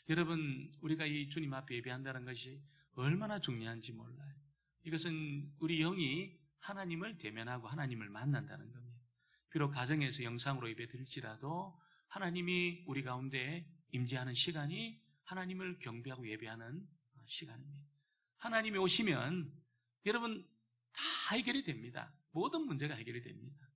여러분, 우리가 이 주님 앞에 예배한다는 것이 얼마나 중요한지 몰라요. 이것은 우리 영이 하나님을 대면하고 하나님을 만난다는 겁니다. 비록 가정에서 영상으로 예배 드릴지라도 하나님이 우리 가운데 임재하는 시간이 하나님을 경배하고 예배하는 시간입니다. 하나님이 오시면 여러분 다 해결이 됩니다. 모든 문제가 해결이 됩니다.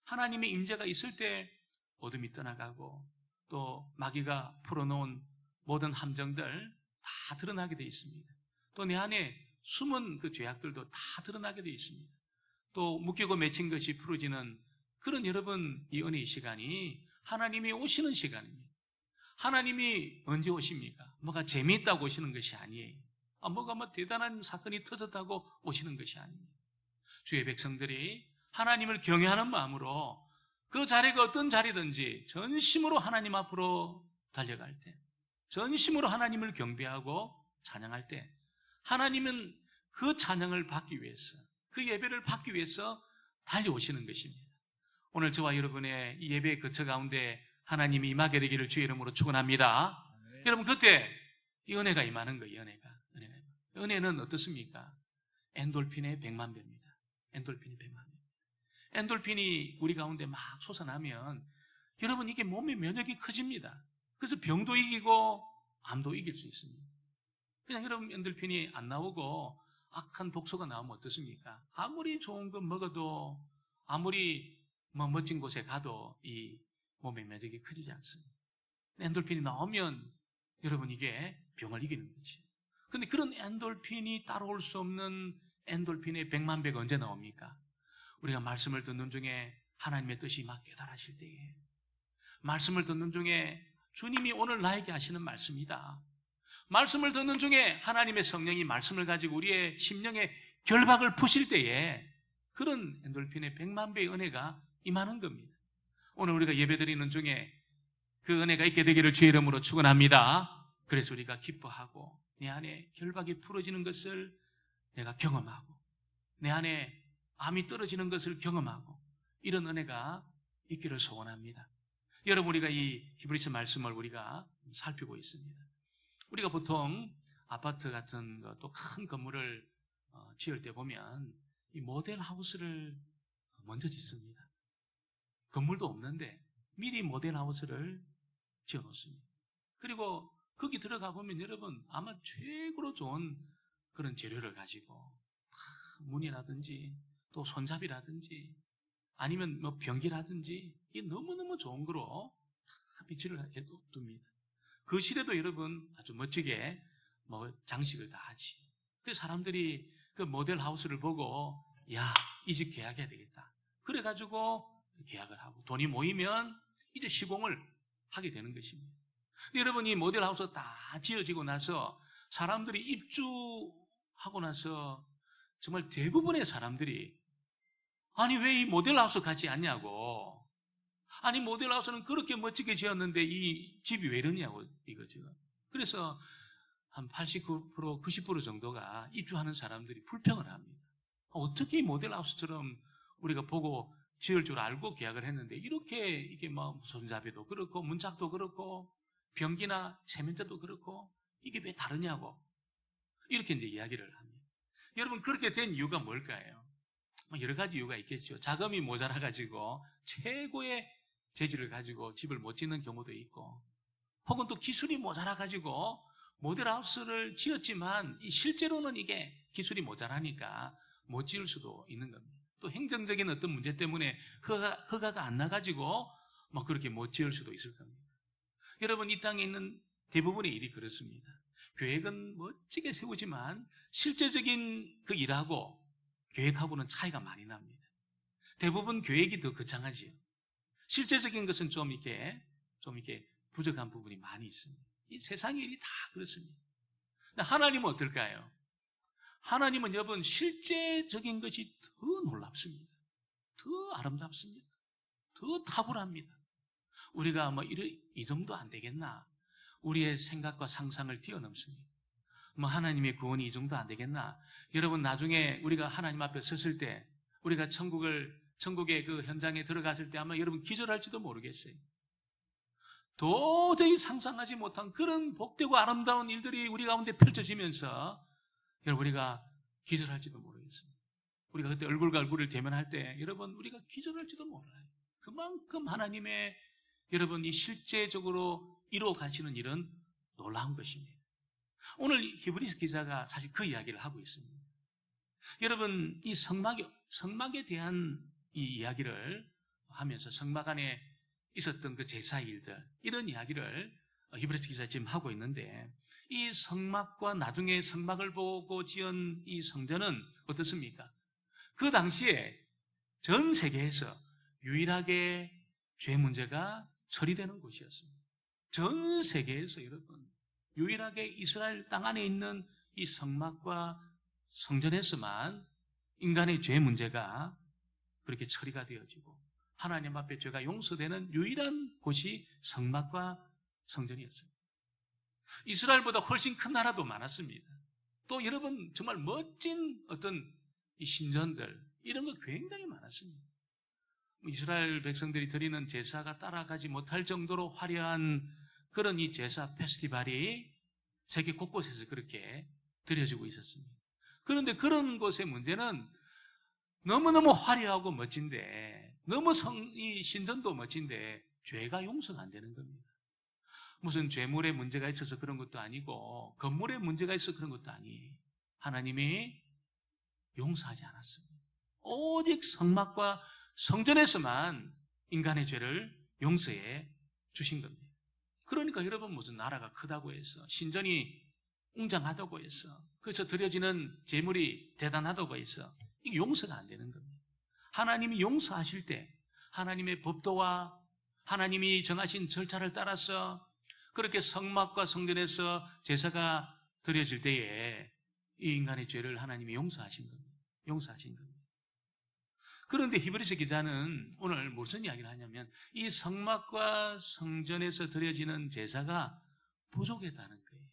하나님의 임재가 있을 때 어둠이 떠나가고 또 마귀가 풀어놓은 모든 함정들 다 드러나게 되어 있습니다. 또 내 안에 숨은 그 죄악들도 다 드러나게 되어 있습니다. 또 묶이고 맺힌 것이 풀어지는 그런 여러분 이 은혜의 시간이 하나님이 오시는 시간입니다. 하나님이 언제 오십니까? 뭐가 재미있다고 오시는 것이 아니에요. 뭐가 대단한 사건이 터졌다고 오시는 것이 아닙니다. 주의 백성들이 하나님을 경외하는 마음으로 그 자리가 어떤 자리든지 전심으로 하나님 앞으로 달려갈 때, 전심으로 하나님을 경배하고 찬양할 때 하나님은 그 찬양을 받기 위해서, 그 예배를 받기 위해서 달려오시는 것입니다. 오늘 저와 여러분의 이 예배의 거처 가운데 하나님이 임하게 되기를 주의 이름으로 축원합니다. 네. 여러분 그때 이 은혜가 임하는 거예요. 은혜는 어떻습니까? 엔돌핀의 100만 배입니다. 엔돌핀이 100만 배. 엔돌핀이 우리 가운데 막 솟아나면 여러분 이게 몸의 면역이 커집니다. 그래서 병도 이기고 암도 이길 수 있습니다. 그냥 여러분 엔돌핀이 안 나오고 악한 독소가 나오면 어떻습니까? 아무리 좋은 거 먹어도 아무리 멋진 곳에 가도 이 몸의 면역이 커지지 않습니다. 엔돌핀이 나오면 여러분 이게 병을 이기는 거지. 근데 그런 엔돌핀이 따라올 수 없는 엔돌핀의 100만 배가 언제 나옵니까? 우리가 말씀을 듣는 중에 하나님의 뜻이 막 깨달아질 때에, 말씀을 듣는 중에 주님이 오늘 나에게 하시는 말씀이다, 말씀을 듣는 중에 하나님의 성령이 말씀을 가지고 우리의 심령에 결박을 푸실 때에 그런 엔돌핀의 100만 배의 은혜가 임하는 겁니다. 오늘 우리가 예배드리는 중에 그 은혜가 있게 되기를 주의 이름으로 축원합니다. 그래서 우리가 기뻐하고 내 안에 결박이 풀어지는 것을 내가 경험하고 내 안에 암이 떨어지는 것을 경험하고 이런 은혜가 있기를 소원합니다. 여러분 우리가 이 히브리서 말씀을 우리가 살피고 있습니다. 우리가 보통 아파트 같은 또 큰 건물을 지을 때 보면 이 모델 하우스를 먼저 짓습니다. 건물도 없는데 미리 모델 하우스를 지어 놓습니다. 그리고 거기 들어가 보면 여러분 아마 최고로 좋은 그런 재료를 가지고 문이라든지 또 손잡이라든지 아니면 변기라든지 이게 너무너무 좋은 거로 다 비치를 해둡니다. 거실에도 여러분 아주 멋지게 장식을 다 하지. 그래서 사람들이 그 모델 하우스를 보고 야, 이 집 계약해야 되겠다. 그래가지고 계약을 하고 돈이 모이면 이제 시공을 하게 되는 것입니다. 여러분 이 모델 하우스 다 지어지고 나서 사람들이 입주하고 나서 정말 대부분의 사람들이 아니 왜 이 모델 하우스 가지 않냐고, 아니 모델 하우스는 그렇게 멋지게 지었는데 이 집이 왜 이러냐고 이거죠. 그래서 한 89%, 90% 정도가 입주하는 사람들이 불평을 합니다. 어떻게 이 모델 하우스처럼 우리가 보고 지을 줄 알고 계약을 했는데 이렇게 이게 손잡이도 그렇고 문짝도 그렇고 변기나 세면대도 그렇고 이게 왜 다르냐고 이렇게 이제 이야기를 합니다. 여러분 그렇게 된 이유가 뭘까요? 여러 가지 이유가 있겠죠. 자금이 모자라가지고 최고의 재질을 가지고 집을 못 짓는 경우도 있고, 혹은 또 기술이 모자라가지고 모델하우스를 지었지만 실제로는 이게 기술이 모자라니까 못 지을 수도 있는 겁니다. 또 행정적인 어떤 문제 때문에 허가가 안 나가지고 그렇게 못 지을 수도 있을 겁니다. 여러분 이 땅에 있는 대부분의 일이 그렇습니다. 계획은 멋지게 세우지만 실제적인 그 일하고 계획하고는 차이가 많이 납니다. 대부분 계획이 더 거창하지요. 실제적인 것은 좀 이렇게 부족한 부분이 많이 있습니다. 이 세상의 일이 다 그렇습니다. 하나님은 어떨까요? 하나님은 여러분 실제적인 것이 더 놀랍습니다. 더 아름답습니다. 더 탁월합니다. 우리가 이 정도 안 되겠나? 우리의 생각과 상상을 뛰어넘습니다. 하나님의 구원이 이 정도 안 되겠나? 여러분 나중에 우리가 하나님 앞에 섰을 때 우리가 천국의 그 현장에 들어갔을 때 아마 여러분 기절할지도 모르겠어요. 도저히 상상하지 못한 그런 복되고 아름다운 일들이 우리 가운데 펼쳐지면서 여러분 우리가 기절할지도 모르겠습니다. 우리가 그때 얼굴과 얼굴을 대면할 때 여러분 우리가 기절할지도 몰라요. 그만큼 하나님의 여러분 이 실제적으로 이루어 가시는 일은 놀라운 것입니다. 오늘 히브리서 기자가 사실 그 이야기를 하고 있습니다. 여러분 이 성막에 대한 이 이야기를 하면서 성막 안에 있었던 그 제사 일들 이런 이야기를 히브리서 기자 지금 하고 있는데 이 성막과 나중에 성막을 보고 지은 이 성전은 어떻습니까? 그 당시에 전 세계에서 유일하게 죄 문제가 처리되는 곳이었습니다. 전 세계에서 여러분 유일하게 이스라엘 땅 안에 있는 이 성막과 성전에서만 인간의 죄 문제가 그렇게 처리가 되어지고 하나님 앞에 죄가 용서되는 유일한 곳이 성막과 성전이었습니다. 이스라엘보다 훨씬 큰 나라도 많았습니다. 또 여러분 정말 멋진 어떤 이 신전들 이런 거 굉장히 많았습니다. 이스라엘 백성들이 드리는 제사가 따라가지 못할 정도로 화려한 그런 이 제사 페스티벌이 세계 곳곳에서 그렇게 드려지고 있었습니다. 그런데 그런 곳의 문제는 너무너무 화려하고 멋진데 너무 이 신전도 멋진데 죄가 용서가 안 되는 겁니다. 무슨 죄물에 문제가 있어서 그런 것도 아니고 건물에 문제가 있어서 그런 것도 아니에요. 하나님이 용서하지 않았습니다. 오직 성막과 성전에서만 인간의 죄를 용서해 주신 겁니다. 그러니까 여러분 무슨 나라가 크다고 해서 신전이 웅장하다고 해서 그래서 드려지는 제물이 대단하다고 해서 이게 용서가 안 되는 겁니다. 하나님이 용서하실 때 하나님의 법도와 하나님이 정하신 절차를 따라서 그렇게 성막과 성전에서 제사가 드려질 때에 이 인간의 죄를 하나님이 용서하신 겁니다. 용서하신 겁니다. 그런데 히브리서 기자는 오늘 무슨 이야기를 하냐면 이 성막과 성전에서 드려지는 제사가 부족했다는 거예요.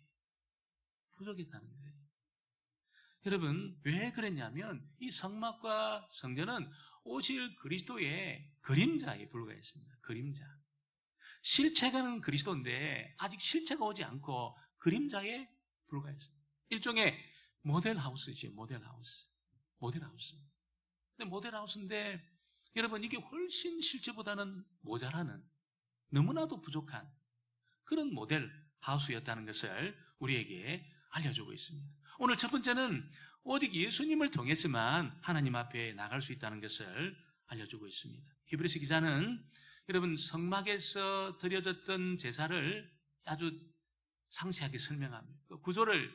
부족했다는 거예요. 여러분 왜 그랬냐면 이 성막과 성전은 오실 그리스도의 그림자에 불과했습니다. 그림자. 실체는 그리스도인데 아직 실체가 오지 않고 그림자에 불과했습니다. 일종의 모델하우스죠. 모델하우스. 모델하우스. 근데 모델하우스인데 여러분 이게 훨씬 실제보다는 모자라는 너무나도 부족한 그런 모델하우스였다는 것을 우리에게 알려주고 있습니다. 오늘 첫 번째는 오직 예수님을 통해서만 하나님 앞에 나갈 수 있다는 것을 알려주고 있습니다. 히브리서 기자는 여러분 성막에서 드려졌던 제사를 아주 상세하게 설명합니다. 그 구조를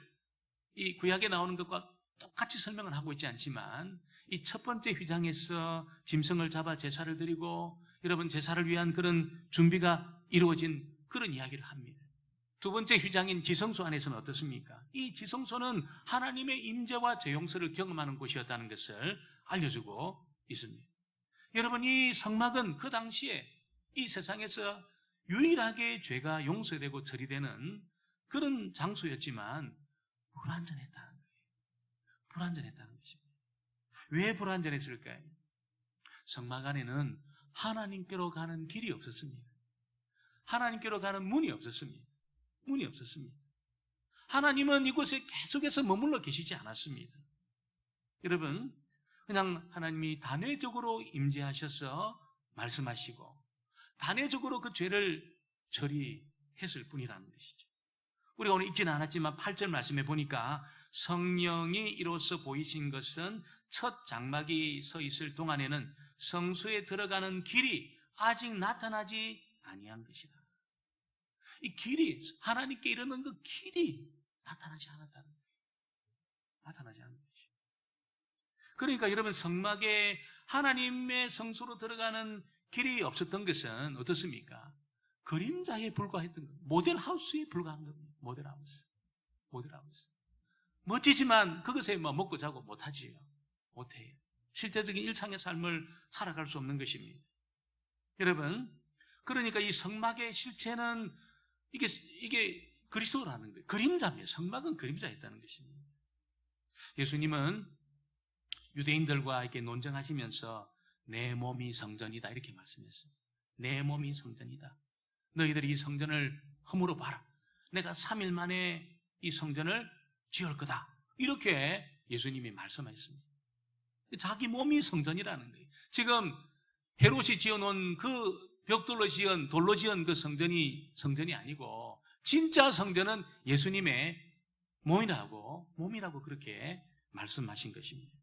이 구약에 나오는 것과 똑같이 설명을 하고 있지 않지만 이 첫 번째 휘장에서 짐승을 잡아 제사를 드리고 여러분 제사를 위한 그런 준비가 이루어진 그런 이야기를 합니다. 두 번째 휘장인 지성소 안에서는 어떻습니까? 이 지성소는 하나님의 임재와 죄 용서를 경험하는 곳이었다는 것을 알려주고 있습니다. 여러분 이 성막은 그 당시에 이 세상에서 유일하게 죄가 용서되고 처리되는 그런 장소였지만 불완전했다는 거예요. 불완전했다는 것입니다. 왜 불완전했을까요? 성막 안에는 하나님께로 가는 길이 없었습니다. 하나님께로 가는 문이 없었습니다. 문이 없었습니다. 하나님은 이곳에 계속해서 머물러 계시지 않았습니다. 여러분, 그냥 하나님이 단회적으로 임재하셔서 말씀하시고 단회적으로 그 죄를 처리했을 뿐이라는 것이죠. 우리가 오늘 읽지는 않았지만 8절 말씀에 보니까 성령이 이로써 보이신 것은 첫 장막이 서 있을 동안에는 성소에 들어가는 길이 아직 나타나지 아니한 것이다. 이 길이 하나님께 이르는 그 길이 나타나지 않았다는 거예요. 나타나지 않은 것이죠. 그러니까 여러분 성막에 하나님의 성소로 들어가는 길이 없었던 것은 어떻습니까? 그림자에 불과했던 겁니다. 모델하우스에 불과한 겁니다. 모델하우스. 모델하우스. 멋지지만 그것에 뭐 먹고 자고 못하지요. 못해요. 실제적인 일상의 삶을 살아갈 수 없는 것입니다. 여러분, 그러니까 이 성막의 실체는 이게 그리스도라는 거예요. 그림자입니다. 성막은 그림자였다는 것입니다. 예수님은 유대인들과 이렇게 논쟁하시면서 내 몸이 성전이다 이렇게 말씀했어요. 내 몸이 성전이다. 너희들이 이 성전을 허물어 봐라. 내가 3일 만에 이 성전을 지을 거다. 이렇게 예수님이 말씀하셨습니다. 자기 몸이 성전이라는 거예요. 지금 헤롯이 지어놓은 그 돌로 지은 그 성전이 아니고 진짜 성전은 예수님의 몸이라고 그렇게 말씀하신 것입니다.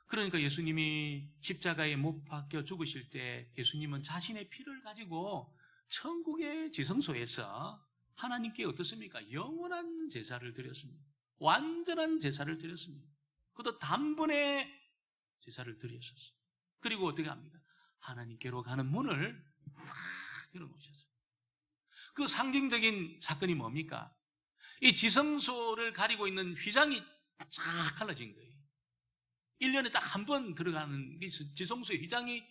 그러니까 예수님이 십자가에 못 박혀 죽으실 때 예수님은 자신의 피를 가지고 천국의 지성소에서 하나님께 어떻습니까? 영원한 제사를 드렸습니다. 완전한 제사를 드렸습니다. 그것도 단번에 제사를 드렸었어요. 그리고 어떻게 합니까? 하나님께로 가는 문을 딱 열어놓으셨어요. 그 상징적인 사건이 뭡니까? 이 지성소를 가리고 있는 휘장이 쫙 갈라진 거예요. 1년에 딱 한 번 들어가는 지성소의 휘장이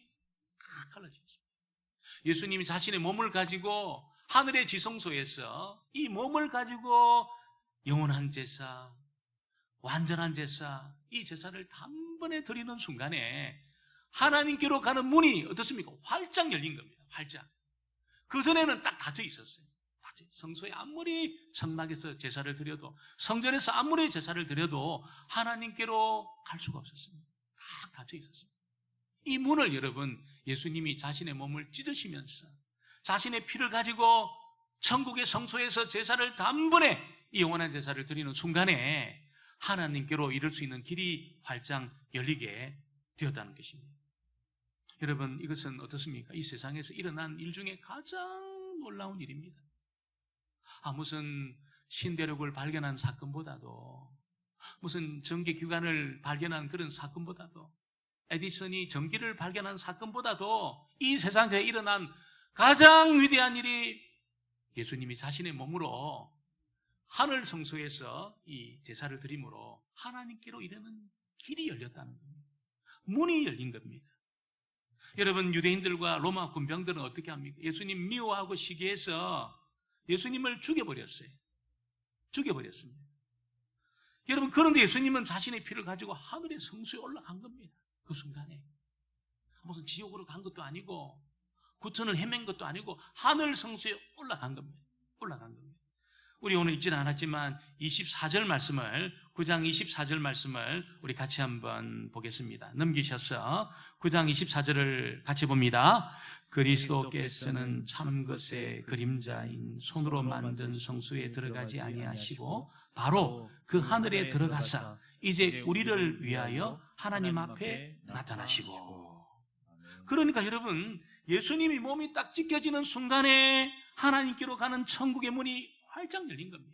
딱 갈라졌어요. 예수님이 자신의 몸을 가지고 하늘의 지성소에서 이 몸을 가지고 영원한 제사, 완전한 제사, 이 제사를 단번에 드리는 순간에 하나님께로 가는 문이 어떻습니까? 활짝 열린 겁니다. 활짝. 그전에는 딱 닫혀 있었어요. 성소에 아무리 성막에서 제사를 드려도, 성전에서 아무리 제사를 드려도 하나님께로 갈 수가 없었습니다. 딱 닫혀 있었습니다. 이 문을 여러분, 예수님이 자신의 몸을 찢으시면서 자신의 피를 가지고 천국의 성소에서 제사를 단번에 이 영원한 제사를 드리는 순간에 하나님께로 이룰 수 있는 길이 활짝 열리게 되었다는 것입니다. 여러분, 이것은 어떻습니까? 이 세상에서 일어난 일 중에 가장 놀라운 일입니다. 무슨 신대륙을 발견한 사건보다도, 무슨 전기기관을 발견한 그런 사건보다도, 에디슨이 전기를 발견한 사건보다도 이 세상에 일어난 가장 위대한 일이 예수님이 자신의 몸으로 하늘 성소에서 이 제사를 드림으로 하나님께로 이르는 길이 열렸다는 겁니다. 문이 열린 겁니다. 여러분, 유대인들과 로마 군병들은 어떻게 합니까? 예수님 미워하고 시기해서 예수님을 죽여버렸어요. 죽여버렸습니다. 여러분, 그런데 예수님은 자신의 피를 가지고 하늘의 성소에 올라간 겁니다. 그 순간에. 무슨 지옥으로 간 것도 아니고 구천을 헤맨 것도 아니고 하늘 성소에 올라간 겁니다. 올라간 겁니다. 우리 오늘 읽지는 않았지만 24절 말씀을, 9장 24절 말씀을 우리 같이 한번 보겠습니다. 넘기셔서 9장 24절을 같이 봅니다. 그리스도께서는 참 것의 그림자인 손으로 만든 성소에 들어가지 아니하시고 바로 그 하늘에 들어가사 이제 우리를 위하여 하나님 앞에 나타나시고. 그러니까 여러분, 예수님이 몸이 딱 찢겨지는 순간에 하나님께로 가는 천국의 문이 활짝 열린 겁니다.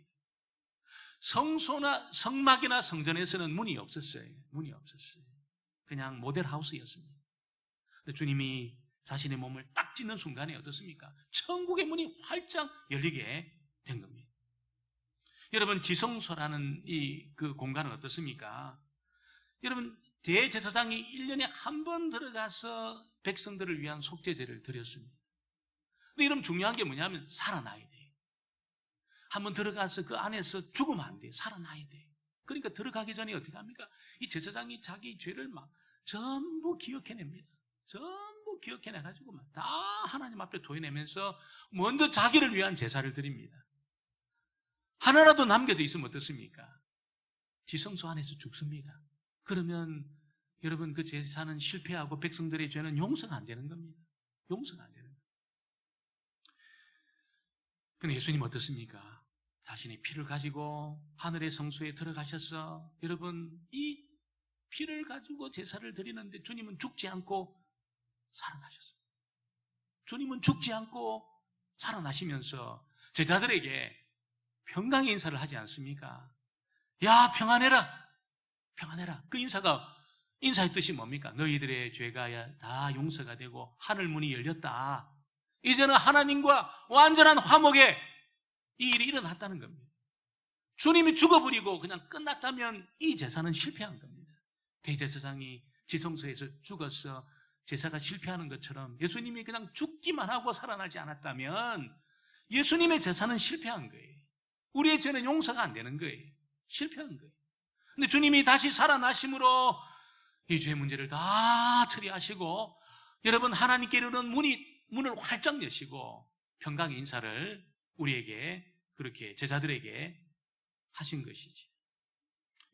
성소나 성막이나 성전에서는 문이 없었어요. 문이 없었어요. 그냥 모델하우스였습니다. 주님이 자신의 몸을 딱 찢는 순간에 어떻습니까? 천국의 문이 활짝 열리게 된 겁니다. 여러분, 지성소라는 그 공간은 어떻습니까? 여러분, 대제사장이 1년에 한 번 들어가서 백성들을 위한 속죄제를 드렸습니다. 근데 여러분, 중요한 게 뭐냐면 살아나야 돼요. 한번 들어가서 그 안에서 죽으면 안 돼요. 살아나야 돼요. 그러니까 들어가기 전에 어떻게 합니까? 이 제사장이 자기 죄를 막 전부 기억해냅니다. 전부 기억해내가지고 막 다 하나님 앞에 도해내면서 먼저 자기를 위한 제사를 드립니다. 하나라도 남겨져 있으면 어떻습니까? 지성소 안에서 죽습니다. 그러면 여러분, 그 제사는 실패하고 백성들의 죄는 용서가 안 되는 겁니다. 용서가 안 되는 겁니다. 근데 예수님 어떻습니까? 자신의 피를 가지고 하늘의 성소에 들어가셔서, 여러분, 이 피를 가지고 제사를 드리는데 주님은 죽지 않고 살아나셨어요. 주님은 죽지 않고 살아나시면서 제자들에게 평강의 인사를 하지 않습니까? 야, 평안해라. 평안해라. 그 인사의 뜻이 뭡니까? 너희들의 죄가 다 용서가 되고 하늘 문이 열렸다. 이제는 하나님과 완전한 화목의 이 일이 일어났다는 겁니다. 주님이 죽어버리고 그냥 끝났다면 이 제사는 실패한 겁니다. 대제사장이 지성소에서 죽어서 제사가 실패하는 것처럼 예수님이 그냥 죽기만 하고 살아나지 않았다면 예수님의 제사는 실패한 거예요. 우리의 죄는 용서가 안 되는 거예요. 실패한 거예요. 근데 주님이 다시 살아나심으로 이 죄 문제를 다 처리하시고, 여러분, 하나님께 이르는 문을 활짝 여시고 평강의 인사를 우리에게 그렇게 제자들에게 하신 것이지.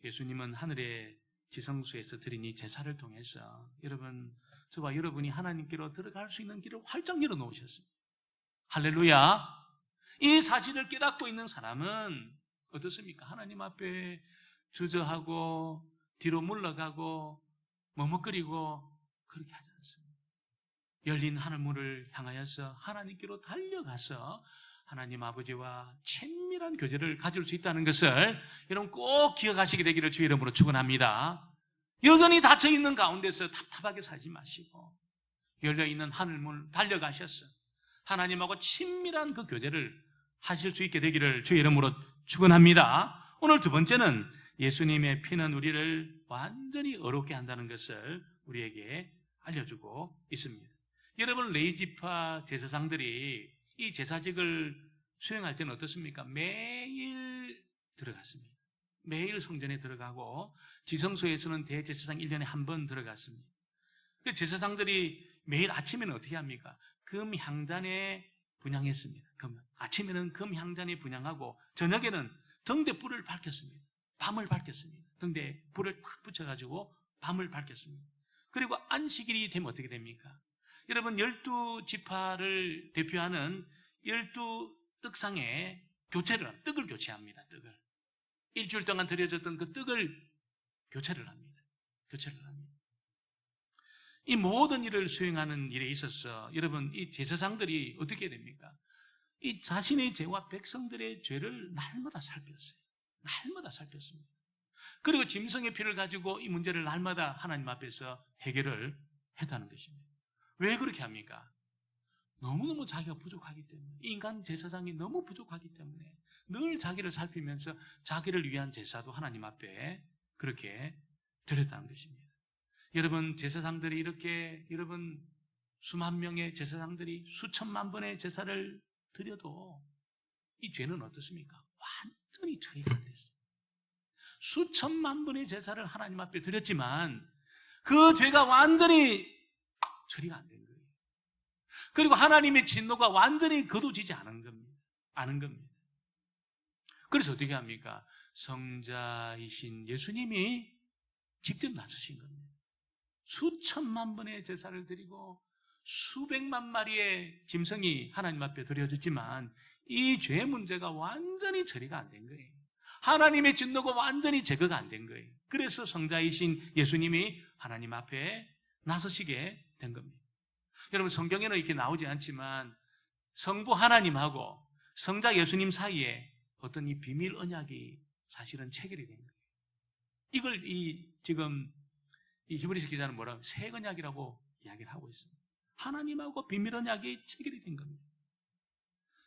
예수님은 하늘의 지성소에서 드린 이 제사를 통해서 여러분, 저와 여러분이 하나님께로 들어갈 수 있는 길을 활짝 열어놓으셨습니다. 할렐루야. 이 사실을 깨닫고 있는 사람은 어떻습니까? 하나님 앞에 주저하고 뒤로 물러가고 머뭇거리고 그렇게 하지 않습니다. 열린 하늘문을 향하여서 하나님께로 달려가서 하나님 아버지와 친밀한 교제를 가질 수 있다는 것을 여러분 꼭 기억하시게 되기를 주의 이름으로 축원합니다. 여전히 닫혀있는 가운데서 답답하게 살지 마시고 열려있는 하늘문을 달려가셔서 하나님하고 친밀한 그 교제를 하실 수 있게 되기를 주의 이름으로 축원합니다. 오늘 두 번째는 예수님의 피는 우리를 완전히 어렵게 한다는 것을 우리에게 알려주고 있습니다. 여러분, 레위지파 제사장들이 이 제사직을 수행할 때는 어떻습니까? 매일 들어갔습니다. 매일 성전에 들어가고 지성소에서는 대제사장 1년에 한 번 들어갔습니다. 그 제사장들이 매일 아침에는 어떻게 합니까? 금 향단에 분향했습니다. 아침에는 금 향단에 분향하고 저녁에는 등대 불을 밝혔습니다. 밤을 밝혔습니다. 등대에 불을 탁 붙여가지고 밤을 밝혔습니다. 그리고 안식일이 되면 어떻게 됩니까? 여러분, 12지파를 대표하는 12떡상에 떡을 교체합니다. 떡을. 일주일 동안 드려졌던 그 떡을 교체를 합니다. 이 모든 일을 수행하는 일에 있어서 여러분, 이 제사장들이 어떻게 됩니까? 이 자신의 죄와 백성들의 죄를 날마다 살폈어요. 날마다 살폈습니다. 그리고 짐승의 피를 가지고 이 문제를 날마다 하나님 앞에서 해결을 했다는 것입니다. 왜 그렇게 합니까? 너무너무 자기가 부족하기 때문에, 인간 제사장이 너무 부족하기 때문에 늘 자기를 살피면서 자기를 위한 제사도 하나님 앞에 그렇게 드렸다는 것입니다. 여러분, 제사장들이 이렇게 여러분 수만 명의 제사장들이 수천만 번의 제사를 드려도 이 죄는 어떻습니까? 완전히 처리가 안 됐어요. 수천만 번의 제사를 하나님 앞에 드렸지만 그 죄가 완전히 처리가 안 된 거예요. 그리고 하나님의 진노가 완전히 거두지지 않은 겁니다. 그래서 어떻게 합니까? 성자이신 예수님이 직접 나서신 겁니다. 수천만 번의 제사를 드리고 수백만 마리의 짐승이 하나님 앞에 드려졌지만 이 죄 문제가 완전히 처리가 안 된 거예요. 하나님의 진노가 완전히 제거가 안 된 거예요. 그래서 성자이신 예수님이 하나님 앞에 나서시게 된 겁니다. 여러분, 성경에는 이렇게 나오지 않지만 성부 하나님하고 성자 예수님 사이에 어떤 이 비밀 언약이 사실은 체결이 된 거예요. 이걸 지금 이 히브리서 기자는 뭐라고 새 언약이라고 이야기를 하고 있습니다. 하나님하고 비밀 언약이 체결이 된 겁니다.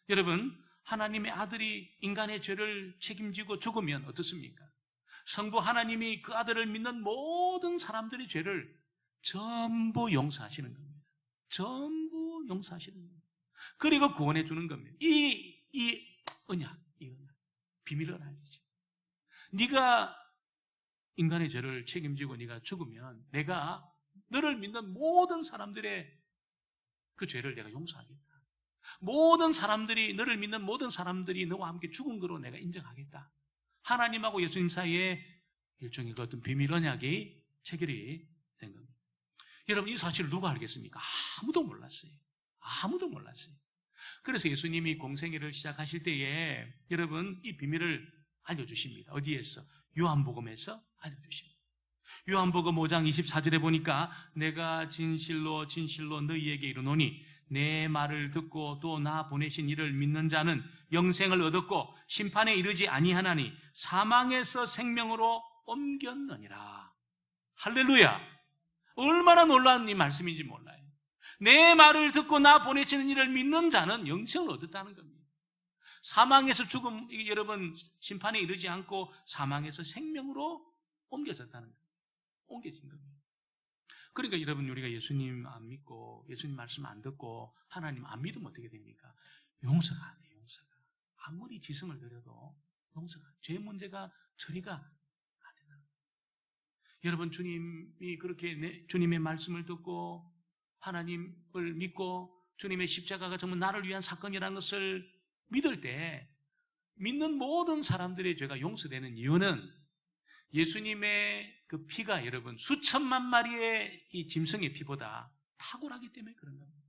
여러분, 하나님의 아들이 인간의 죄를 책임지고 죽으면 어떻습니까? 성부 하나님이 그 아들을 믿는 모든 사람들의 죄를 전부 용서하시는 겁니다. 전부 용서하시는 겁니다. 그리고 구원해 주는 겁니다. 이 언약, 비밀 언약이지. 네가 인간의 죄를 책임지고 네가 죽으면 내가 너를 믿는 모든 사람들의 그 죄를 내가 용서하겠다. 모든 사람들이, 너를 믿는 모든 사람들이 너와 함께 죽은 거로 내가 인정하겠다. 하나님하고 예수님 사이에 일종의 그 어떤 비밀 언약이 체결이 된 겁니다. 여러분, 이 사실을 누가 알겠습니까? 아무도 몰랐어요. 아무도 몰랐어요. 그래서 예수님이 공생애를 시작하실 때에 여러분 이 비밀을 알려주십니다. 어디에서? 요한복음에서 알려주십니다. 요한복음 5장 24절에 보니까 내가 진실로 진실로 너희에게 이르노니 내 말을 듣고 또 나 보내신 이를 믿는 자는 영생을 얻었고 심판에 이르지 아니하나니 사망에서 생명으로 옮겼느니라. 할렐루야. 얼마나 놀라운 이 말씀인지 몰라요. 내 말을 듣고 나 보내시는 이를 믿는 자는 영생을 얻었다는 겁니다. 사망에서 죽음, 여러분 심판에 이르지 않고 사망에서 생명으로 옮겨졌다는 겁니다. 옮겨진 겁니다. 그러니까 여러분, 우리가 예수님 안 믿고 예수님 말씀 안 듣고 하나님 안 믿으면 어떻게 됩니까? 용서가 안 돼요. 용서가. 아무리 지성을 드려도 용서가, 죄 문제가 처리가 안 되는 거예요. 여러분, 주님이 그렇게 주님의 말씀을 듣고 하나님을 믿고 주님의 십자가가 정말 나를 위한 사건이라는 것을 믿을 때 믿는 모든 사람들의 죄가 용서되는 이유는 예수님의 그 피가 여러분 수천만 마리의 이 짐승의 피보다 탁월하기 때문에 그런 겁니다.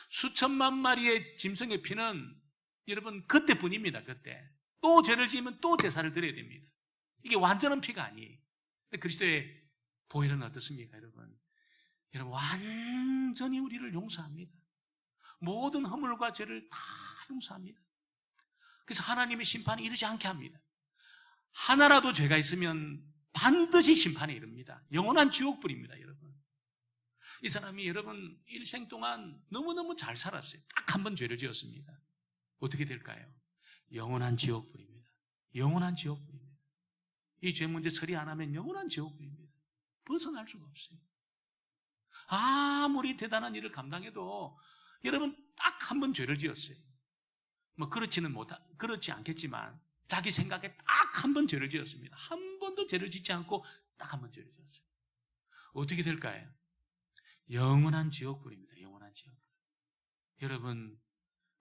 수천만 마리의 짐승의 피는 여러분 그때뿐입니다. 그때 또 죄를 지으면 또 제사를 드려야 됩니다. 이게 완전한 피가 아니에요. 그리스도의 보혈은 어떻습니까, 여러분? 여러분 완전히 우리를 용서합니다. 모든 허물과 죄를 다 용서합니다. 그래서 하나님의 심판이 이르지 않게 합니다. 하나라도 죄가 있으면 반드시 심판에 이릅니다. 영원한 지옥불입니다, 여러분. 이 사람이 여러분 일생 동안 너무너무 잘 살았어요. 딱 한 번 죄를 지었습니다. 어떻게 될까요? 영원한 지옥불입니다. 영원한 지옥불입니다. 이 죄 문제 처리 안 하면 영원한 지옥불입니다. 벗어날 수가 없어요. 아무리 대단한 일을 감당해도 여러분 딱 한 번 죄를 지었어요. 뭐 그렇지 않겠지만 자기 생각에 딱 한 번 죄를 지었습니다. 한 번도 죄를 짓지 않고 딱 한 번 죄를 지었어요. 어떻게 될까요? 영원한 지옥불입니다. 영원한 지옥불. 여러분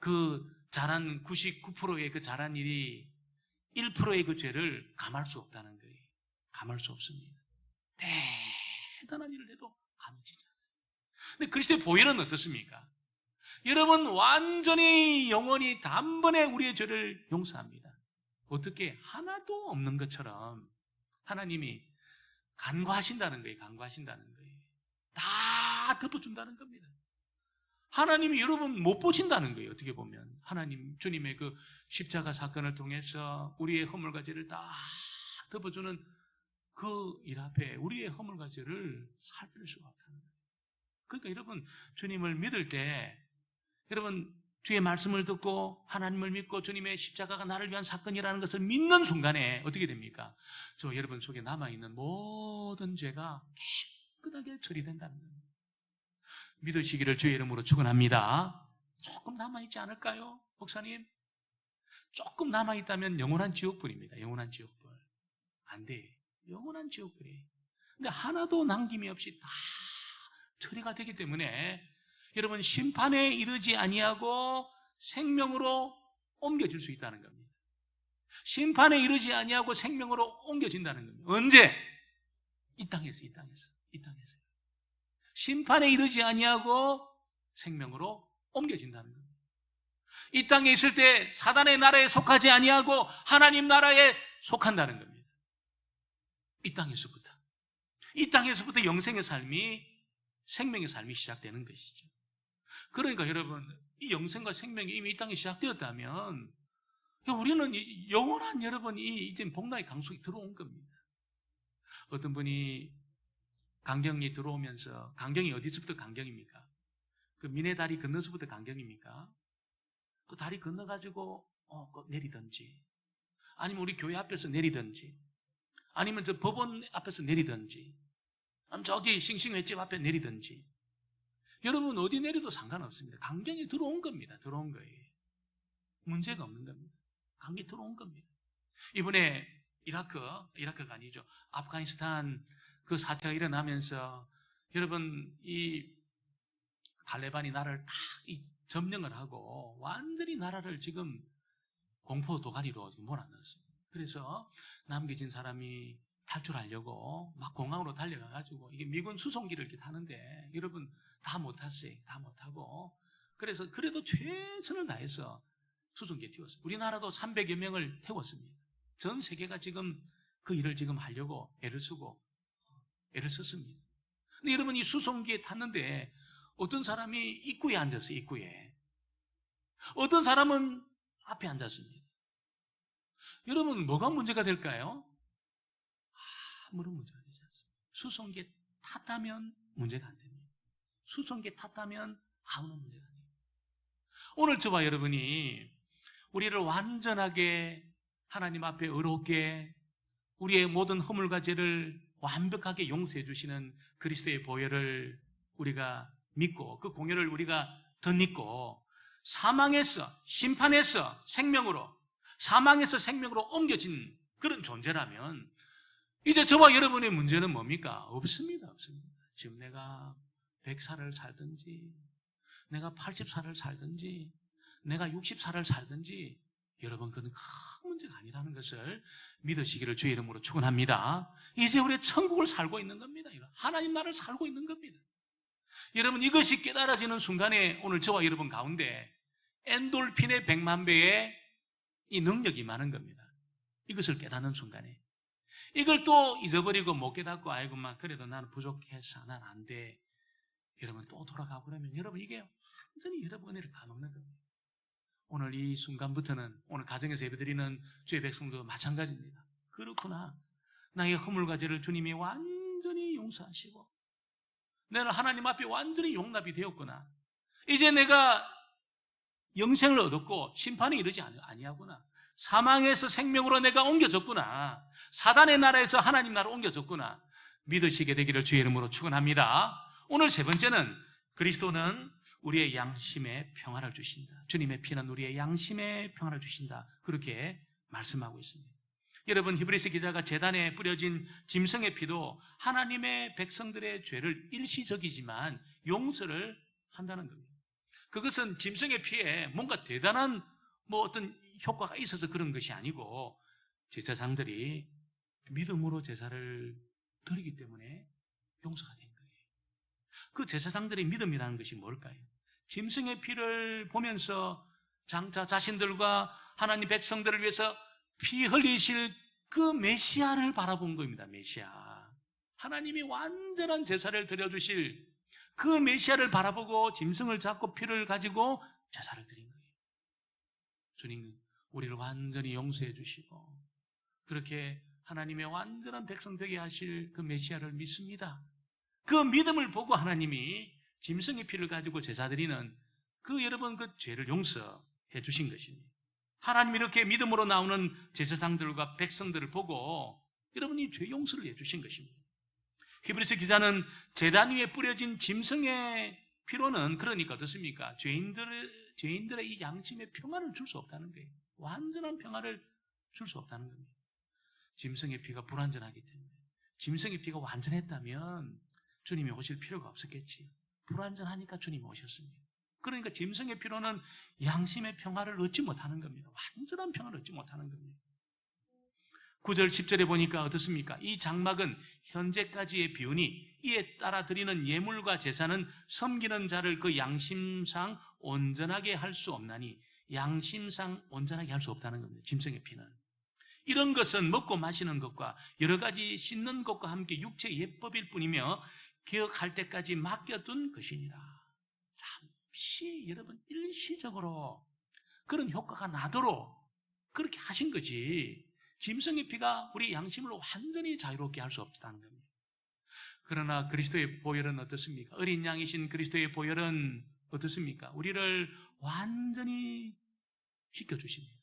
그 잘한 99%의 그 잘한 일이 1%의 그 죄를 감할 수 없다는 거예요. 감할 수 없습니다. 대단한 일을 해도 감지지 않아요. 근데 그리스도의 보혈은 어떻습니까? 여러분 완전히 영원히 단번에 우리의 죄를 용서합니다. 어떻게? 하나도 없는 것처럼 하나님이 간과하신다는 거예요. 간과하신다는 거예요. 다 덮어준다는 겁니다. 하나님이 여러분 못 보신다는 거예요. 어떻게 보면 하나님 주님의 그 십자가 사건을 통해서 우리의 허물과 죄를 다 덮어주는 그 일 앞에 우리의 허물과 죄를 살필 수가 없다는 거예요. 그러니까 여러분 주님을 믿을 때 여러분 주의 말씀을 듣고 하나님을 믿고 주님의 십자가가 나를 위한 사건이라는 것을 믿는 순간에 어떻게 됩니까? 저 여러분 속에 남아있는 모든 죄가 깨끗하게 처리된다는 겁니다. 믿으시기를 주의 이름으로 축원합니다. 조금 남아있지 않을까요? 목사님? 조금 남아있다면 영원한 지옥불입니다. 영원한 지옥불. 안 돼. 영원한 지옥불이에요. 근데 하나도 남김이 없이 다 처리가 되기 때문에 여러분 심판에 이르지 아니하고 생명으로 옮겨질 수 있다는 겁니다. 심판에 이르지 아니하고 생명으로 옮겨진다는 겁니다. 언제? 이 땅에서. 심판에 이르지 아니하고 생명으로 옮겨진다는 겁니다. 이 땅에 있을 때 사단의 나라에 속하지 아니하고 하나님 나라에 속한다는 겁니다. 이 땅에서부터 영생의 삶이 생명의 삶이 시작되는 것이죠. 그러니까 여러분 이 영생과 생명이 이미 이 땅에 시작되었다면 우리는 영원한 여러분이 이제 복락의 강속이 들어온 겁니다. 어떤 분이 강경이 들어오면서 강경이 어디서부터 강경입니까? 그 미네 다리 건너서부터 강경입니까? 그 다리 건너가지고 내리든지 아니면 우리 교회 앞에서 내리든지 아니면 저 법원 앞에서 내리든지 아니면 저기 싱싱횟집 앞에 내리든지 여러분 어디 내려도 상관없습니다. 강경이 들어온 겁니다. 들어온 거예요. 문제가 없는 겁니다. 강경이 들어온 겁니다. 이번에 이라크가 아니죠. 아프가니스탄 그 사태가 일어나면서 여러분 이 탈레반이 나라를 다 점령을 하고 완전히 나라를 지금 공포 도가니로 몰아넣었습니다. 그래서 남겨진 사람이 탈출하려고 막 공항으로 달려가가지고 이게 미군 수송기를 이렇게 타는데 여러분 다 못 탔어요. 다 못 타고 그래서 그래도 최선을 다해서 수송기에 태웠어요. 우리나라도 300여 명을 태웠습니다. 전 세계가 지금 그 일을 지금 하려고 애를 썼습니다. 근데 여러분 이 수송기에 탔는데 어떤 사람이 입구에 앉았어요. 입구에. 어떤 사람은 앞에 앉았습니다. 여러분 뭐가 문제가 될까요? 아무런 문제가 되지 않습니다. 수송기에 탔다면 문제가 안 됩니다. 수송기에 탔다면 아무런 문제가 안 됩니다. 오늘 저와 여러분이 우리를 완전하게 하나님 앞에 의롭게 우리의 모든 허물과 죄를 완벽하게 용서해 주시는 그리스도의 보혈을 우리가 믿고 그 공혈을 우리가 덧입고 사망에서 심판에서 생명으로 사망에서 생명으로 옮겨진 그런 존재라면 이제 저와 여러분의 문제는 뭡니까? 없습니다. 지금 내가 100살을 살든지 내가 80살을 살든지 내가 60살을 살든지 여러분 그건 큰 문제가 아니라는 것을 믿으시기를 주의 이름으로 축원합니다. 이제 우리 천국을 살고 있는 겁니다. 하나님 나라를 살고 있는 겁니다. 여러분 이것이 깨달아지는 순간에 오늘 저와 여러분 가운데 엔돌핀의 100만 배의 이 능력이 많은 겁니다. 이것을 깨닫는 순간에 이걸 또 잊어버리고 못 깨닫고 아이고만 그래도 나는 부족해서 난 안 돼. 여러분 또 돌아가고 그러면 여러분 이게 완전히 여러분 은혜를 까먹는 겁니다. 오늘 이 순간부터는 오늘 가정에서 예배드리는 주의 백성도 마찬가지입니다. 그렇구나. 나의 허물과 죄를 주님이 완전히 용서하시고 내가 하나님 앞에 완전히 용납이 되었구나. 이제 내가 영생을 얻었고 심판에 이르지 아니하구나. 사망에서 생명으로 내가 옮겨졌구나. 사단의 나라에서 하나님 나라로 옮겨졌구나. 믿으시게 되기를 주의 이름으로 축원합니다. 오늘 세 번째는 그리스도는 우리의 양심에 평안을 주신다. 주님의 피는 우리의 양심에 평안을 주신다. 그렇게 말씀하고 있습니다. 여러분 히브리서 기자가 제단에 뿌려진 짐승의 피도 하나님의 백성들의 죄를 일시적이지만 용서를 한다는 겁니다. 그것은 짐승의 피에 뭔가 대단한 어떤 효과가 있어서 그런 것이 아니고 제사장들이 믿음으로 제사를 드리기 때문에 용서가 된 거예요. 그 제사장들의 믿음이라는 것이 뭘까요? 짐승의 피를 보면서 장차 자신들과 하나님 백성들을 위해서 피 흘리실 그 메시아를 바라본 겁니다. 메시아. 하나님이 완전한 제사를 드려주실 그 메시아를 바라보고 짐승을 잡고 피를 가지고 제사를 드린 거예요. 주님 우리를 완전히 용서해 주시고 그렇게 하나님의 완전한 백성 되게 하실 그 메시아를 믿습니다. 그 믿음을 보고 하나님이 짐승의 피를 가지고 제사 드리는 그 여러분 그 죄를 용서해 주신 것입니다. 하나님이 이렇게 믿음으로 나오는 제사장들과 백성들을 보고 여러분이 죄 용서를 해주신 것입니다. 히브리서 기자는 제단 위에 뿌려진 짐승의 피로는 그러니까 어떻습니까? 죄인들의 이 양심에 평안을 줄 수 없다는 거예요. 완전한 평안을 줄 수 없다는 겁니다. 짐승의 피가 불완전하기 때문에 짐승의 피가 완전했다면 주님이 오실 필요가 없었겠지요. 불완전하니까 주님이 오셨습니다. 그러니까 짐승의 피로는 양심의 평화를 얻지 못하는 겁니다. 완전한 평화를 얻지 못하는 겁니다. 9절 10절에 보니까 어떻습니까? 이 장막은 현재까지의 비유니 이에 따라 드리는 예물과 제사는 섬기는 자를 그 양심상 온전하게 할 수 없나니 양심상 온전하게 할 수 없다는 겁니다. 짐승의 피는. 이런 것은 먹고 마시는 것과 여러 가지 씻는 것과 함께 육체의 예법일 뿐이며 기억할 때까지 맡겨둔 것이니라. 잠시 여러분 일시적으로 그런 효과가 나도록 그렇게 하신 거지 짐승의 피가 우리 양심을 완전히 자유롭게 할 수 없다는 겁니다. 그러나 그리스도의 보혈은 어떻습니까? 어린 양이신 그리스도의 보혈은 어떻습니까? 우리를 완전히 씻겨주십니다.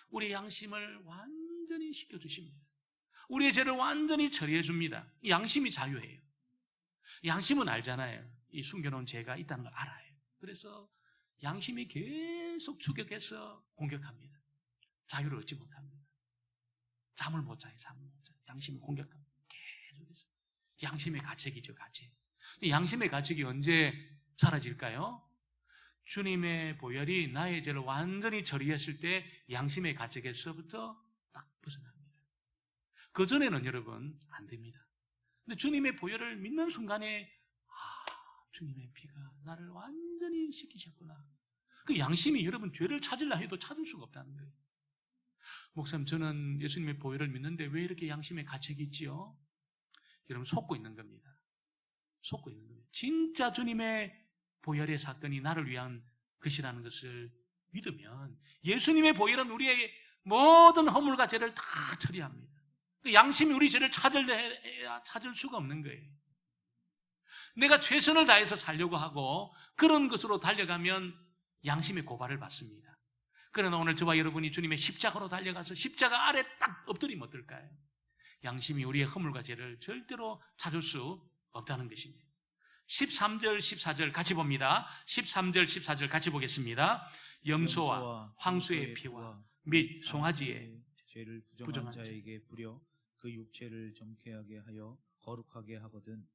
우리의 양심을 완전히 씻겨주십니다. 우리의 죄를 완전히 처리해 줍니다. 양심이 자유해요. 양심은 알잖아요. 이 숨겨놓은 죄가 있다는 걸 알아요. 그래서 양심이 계속 추격해서 공격합니다. 자유를 얻지 못합니다. 잠을 못 자요. 잠을 못 자요. 양심이 공격합니다. 계속해서. 양심의 가책이죠. 가책. 양심의 가책이 언제 사라질까요? 주님의 보혈이 나의 죄를 완전히 처리했을 때 양심의 가책에서부터 딱 벗어납니다. 그전에는 여러분 안 됩니다. 근데 주님의 보혈을 믿는 순간에 주님의 피가 나를 완전히 씻기셨구나. 그 양심이 여러분 죄를 찾으려 해도 찾을 수가 없다는 거예요. 목사님 저는 예수님의 보혈을 믿는데 왜 이렇게 양심에 가책이 있지요? 여러분 속고 있는 겁니다. 속고 있는 겁니다. 진짜 주님의 보혈의 사건이 나를 위한 것이라는 것을 믿으면 예수님의 보혈은 우리의 모든 허물과 죄를 다 처리합니다. 그 양심이 우리 죄를 찾을 수가 없는 거예요. 내가 최선을 다해서 살려고 하고 그런 것으로 달려가면 양심의 고발을 받습니다. 그러나 오늘 저와 여러분이 주님의 십자가로 달려가서 십자가 아래 딱 엎드리면 어떨까요? 양심이 우리의 허물과 죄를 절대로 찾을 수 없다는 것입니다. 13절, 14절 같이 봅니다. 13절, 14절 같이 보겠습니다. 염소와 황소의 피와 및 송아지의 죄를 부정한 자에게 뿌려 그 육체를 정케하게 하여 거룩하게 하거든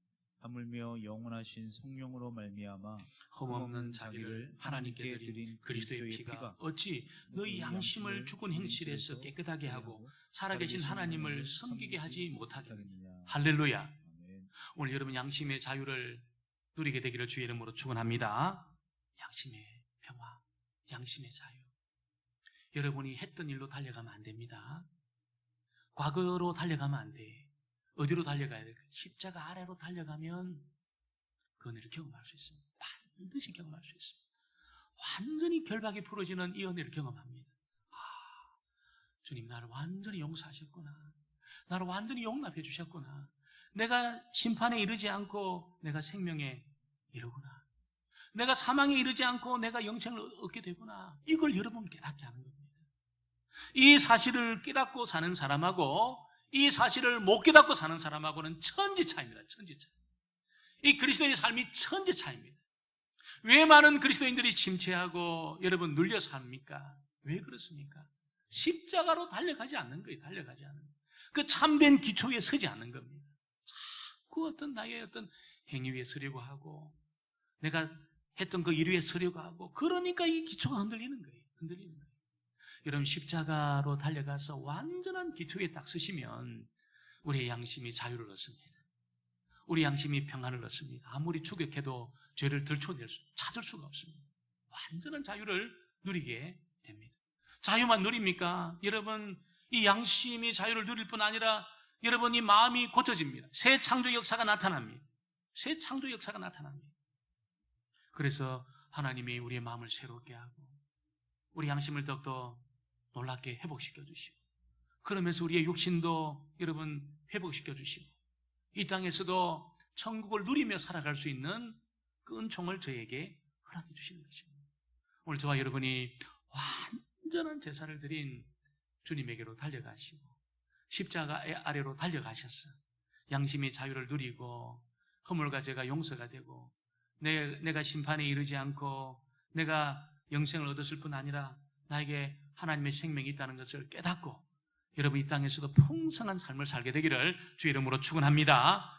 하물며 영원하신 성령으로 말미암아 흠없는 자기를 하나님께 드린 그리스도의 피가 어찌 너희 양심을 죽은 행실에서 깨끗하게 하고 살아계신 하나님을 섬기게 하지 못하겠느냐. 할렐루야. 아멘. 오늘 여러분 양심의 자유를 누리게 되기를 주의 이름으로 축원합니다. 양심의 평화, 양심의 자유. 여러분이 했던 일로 달려가면 안 됩니다. 과거로 달려가면 안 돼. 어디로 달려가야 될까? 십자가 아래로 달려가면 그 은혜를 경험할 수 있습니다. 반드시 경험할 수 있습니다. 완전히 결박이 풀어지는 이 은혜를 경험합니다. 아, 주님 나를 완전히 용서하셨구나. 나를 완전히 용납해 주셨구나. 내가 심판에 이르지 않고 내가 생명에 이르구나. 내가 사망에 이르지 않고 내가 영생을 얻게 되구나. 이걸 여러분 깨닫게 하는 겁니다. 이 사실을 깨닫고 사는 사람하고 이 사실을 못 깨닫고 사는 사람하고는 천지 차이입니다. 천지 차이. 이 그리스도인의 삶이 천지 차이입니다. 왜 많은 그리스도인들이 침체하고 여러분 눌려 삽니까? 왜 그렇습니까? 십자가로 달려가지 않는 거예요. 달려가지 않는 거예요. 그 참된 기초 위에 서지 않는 겁니다. 자꾸 어떤 나의 어떤 행위 위에 서려고 하고 내가 했던 그 일 위에 서려고 하고 그러니까 이 기초가 흔들리는 거예요. 흔들리는 거예요. 여러분 십자가로 달려가서 완전한 기초 위에 딱 서시면 우리의 양심이 자유를 얻습니다. 우리 양심이 평안을 얻습니다. 아무리 추격해도 죄를 찾을 수가 없습니다. 완전한 자유를 누리게 됩니다. 자유만 누립니까? 여러분 이 양심이 자유를 누릴 뿐 아니라 여러분이 마음이 고쳐집니다. 새 창조 역사가 나타납니다. 새 창조 역사가 나타납니다. 그래서 하나님이 우리의 마음을 새롭게 하고 우리 양심을 더욱더 놀랍게 회복시켜 주시고 그러면서 우리의 육신도 여러분 회복시켜 주시고 이 땅에서도 천국을 누리며 살아갈 수 있는 그 은총을 저에게 허락해 주시는 것입니다. 오늘 저와 여러분이 완전한 제사를 드린 주님에게로 달려가시고 십자가 아래로 달려가셨어. 양심의 자유를 누리고 허물과 죄가 용서가 되고 내가 심판에 이르지 않고 내가 영생을 얻었을 뿐 아니라 나에게 하나님의 생명이 있다는 것을 깨닫고 여러분 이 땅에서도 풍성한 삶을 살게 되기를 주의 이름으로 축원합니다.